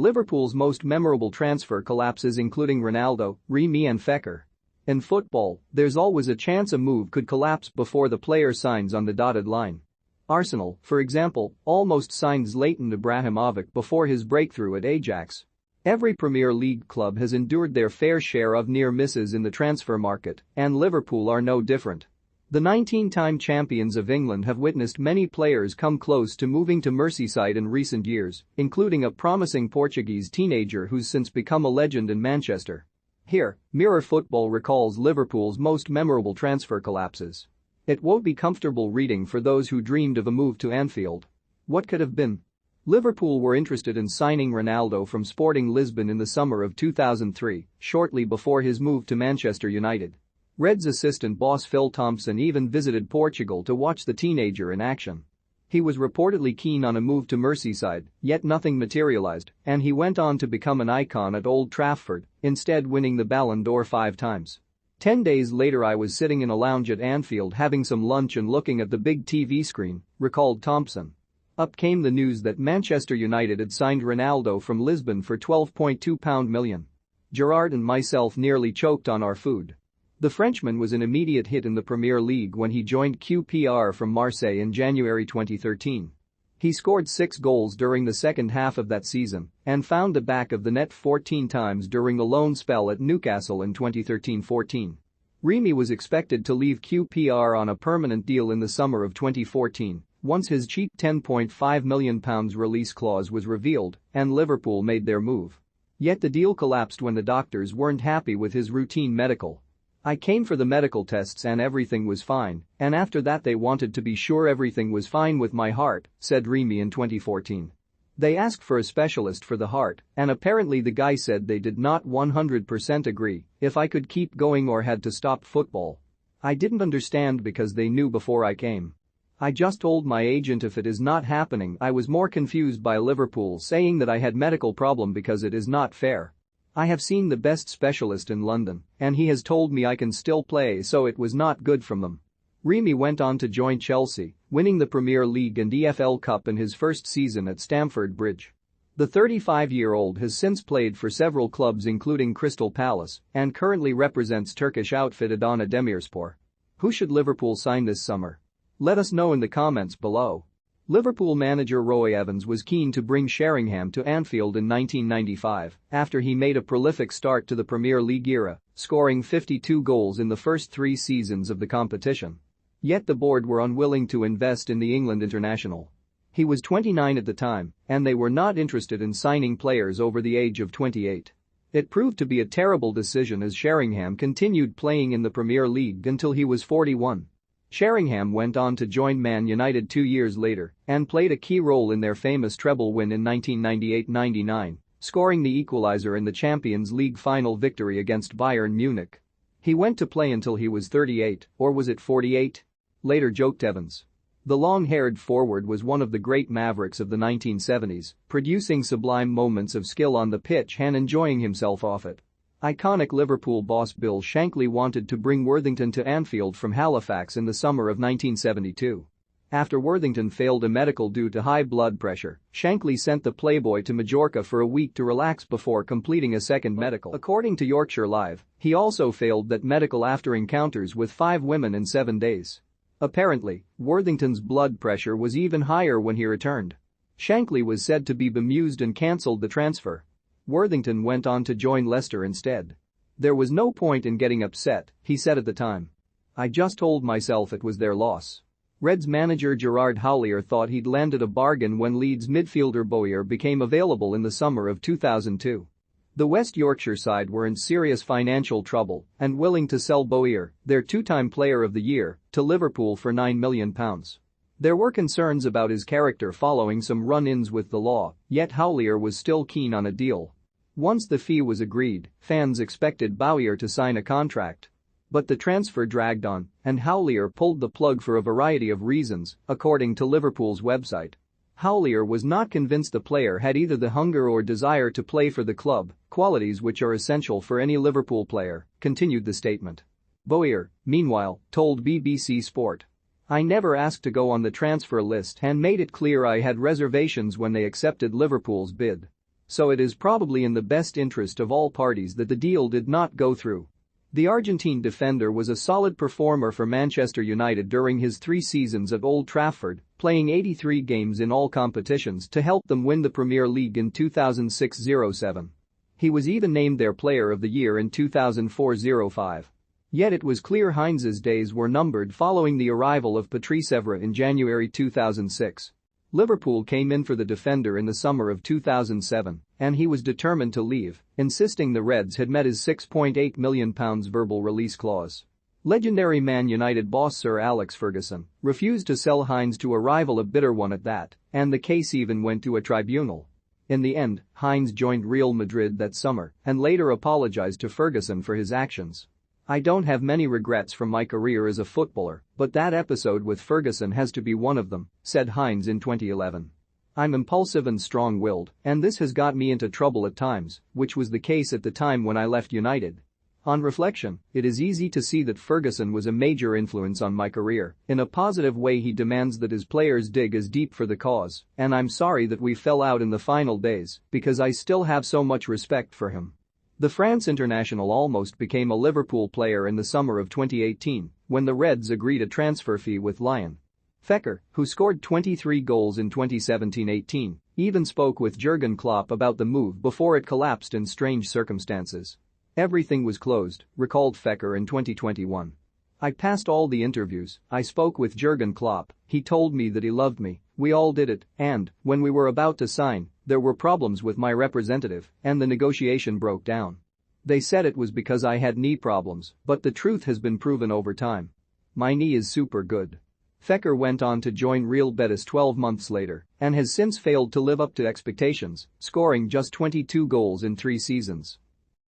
Liverpool's most memorable transfer collapses including Ronaldo, Remy and Fekir. In football, there's always a chance a move could collapse before the player signs on the dotted line. Arsenal, for example, almost signed Zlatan Ibrahimovic before his breakthrough at Ajax. Every Premier League club has endured their fair share of near misses in the transfer market, and Liverpool are no different. The 19-time champions of England have witnessed many players come close to moving to Merseyside in recent years, including a promising Portuguese teenager who's since become a legend in Manchester. Here, Mirror Football recalls Liverpool's most memorable transfer collapses. It won't be comfortable reading for those who dreamed of a move to Anfield. What could have been? Liverpool were interested in signing Ronaldo from Sporting Lisbon in the summer of 2003, shortly before his move to Manchester United. Reds assistant boss Phil Thompson even visited Portugal to watch the teenager in action. He was reportedly keen on a move to Merseyside, yet nothing materialized, and he went on to become an icon at Old Trafford, instead winning the Ballon d'Or 5 times. 10 days later I was sitting in a lounge at Anfield having some lunch and looking at the big TV screen, recalled Thompson. Up came the news that Manchester United had signed Ronaldo from Lisbon for £12.2 million. Gerrard and myself nearly choked on our food. The Frenchman was an immediate hit in the Premier League when he joined QPR from Marseille in January 2013. He scored 6 goals during the second half of that season and found the back of the net 14 times during the loan spell at Newcastle in 2013-14. Remy was expected to leave QPR on a permanent deal in the summer of 2014, once his cheap £10.5 million release clause was revealed and Liverpool made their move. Yet the deal collapsed when the doctors weren't happy with his routine medical. "I came for the medical tests and everything was fine, and after that they wanted to be sure everything was fine with my heart," said Remy in 2014. "They asked for a specialist for the heart, and apparently the guy said they did not 100% agree if I could keep going or had to stop football. I didn't understand because they knew before I came. I just told my agent if it is not happening. I was more confused by Liverpool saying that I had medical problem because it is not fair. I have seen the best specialist in London, and he has told me I can still play, so it was not good from them." Remy went on to join Chelsea, winning the Premier League and EFL Cup in his first season at Stamford Bridge. The 35-year-old has since played for several clubs including Crystal Palace and currently represents Turkish outfit Adana Demirspor. Who should Liverpool sign this summer? Let us know in the comments below. Liverpool manager Roy Evans was keen to bring Sheringham to Anfield in 1995 after he made a prolific start to the Premier League era, scoring 52 goals in the first 3 seasons of the competition. Yet the board were unwilling to invest in the England international. He was 29 at the time, and they were not interested in signing players over the age of 28. It proved to be a terrible decision as Sheringham continued playing in the Premier League until he was 41. Sheringham went on to join Man United 2 years later and played a key role in their famous treble win in 1998-99, scoring the equalizer in the Champions League final victory against Bayern Munich. "He went to play until he was 38, or was it 48?" later joked Evans. The long-haired forward was one of the great mavericks of the 1970s, producing sublime moments of skill on the pitch and enjoying himself off it. Iconic Liverpool boss Bill Shankly wanted to bring Worthington to Anfield from Halifax in the summer of 1972. After Worthington failed a medical due to high blood pressure, Shankly sent the Playboy to Majorca for a week to relax before completing a second medical. According to Yorkshire Live, he also failed that medical after encounters with 5 women in 7 days. Apparently, Worthington's blood pressure was even higher when he returned. Shankly was said to be bemused and cancelled the transfer. Worthington went on to join Leicester instead. "There was no point in getting upset," he said at the time. "I just told myself it was their loss." Reds manager Gerard Houllier thought he'd landed a bargain when Leeds midfielder Bowyer became available in the summer of 2002. The West Yorkshire side were in serious financial trouble and willing to sell Bowyer, their 2-time Player of the Year, to Liverpool for £9 million. There were concerns about his character following some run-ins with the law, yet Houllier was still keen on a deal. Once the fee was agreed, fans expected Bowyer to sign a contract. But the transfer dragged on, and Houllier pulled the plug for a variety of reasons, according to Liverpool's website. Houllier was not convinced the player had either the hunger or desire to play for the club, qualities which are essential for any Liverpool player, continued the statement. Bowyer, meanwhile, told BBC Sport, "I never asked to go on the transfer list and made it clear I had reservations when they accepted Liverpool's bid. so it is probably in the best interest of all parties that the deal did not go through. The Argentine defender was a solid performer for Manchester United during his 3 seasons at Old Trafford, playing 83 games in all competitions to help them win the Premier League in 2006-07. He was even named their Player of the Year in 2004-05. Yet it was clear Heinz's days were numbered following the arrival of Patrice Evra in January 2006. Liverpool came in for the defender in the summer of 2007, and he was determined to leave, insisting the Reds had met his £6.8 million verbal release clause. Legendary Man United boss Sir Alex Ferguson refused to sell Heinz to a rival, a bitter one at that, and the case even went to a tribunal. In the end, Heinz joined Real Madrid that summer and later apologized to Ferguson for his actions. "I don't have many regrets from my career as a footballer, but that episode with Ferguson has to be one of them," said Heinz in 2011. "I'm impulsive and strong-willed, and this has got me into trouble at times, which was the case at the time when I left United. On reflection, it is easy to see that Ferguson was a major influence on my career. In a positive way, he demands that his players dig as deep for the cause, and I'm sorry that we fell out in the final days because I still have so much respect for him." The France international almost became a Liverpool player in the summer of 2018 when the Reds agreed a transfer fee with Remy. Fekir, who scored 23 goals in 2017-18, even spoke with Jurgen Klopp about the move before it collapsed in strange circumstances. "Everything was closed," recalled Fekir in 2021. "I passed all the interviews, I spoke with Jurgen Klopp, he told me that he loved me, we all did it, and, when we were about to sign, there were problems with my representative, and the negotiation broke down. They said it was because I had knee problems, but the truth has been proven over time. My knee is super good." Fekir went on to join Real Betis 12 months later and has since failed to live up to expectations, scoring just 22 goals in 3 seasons.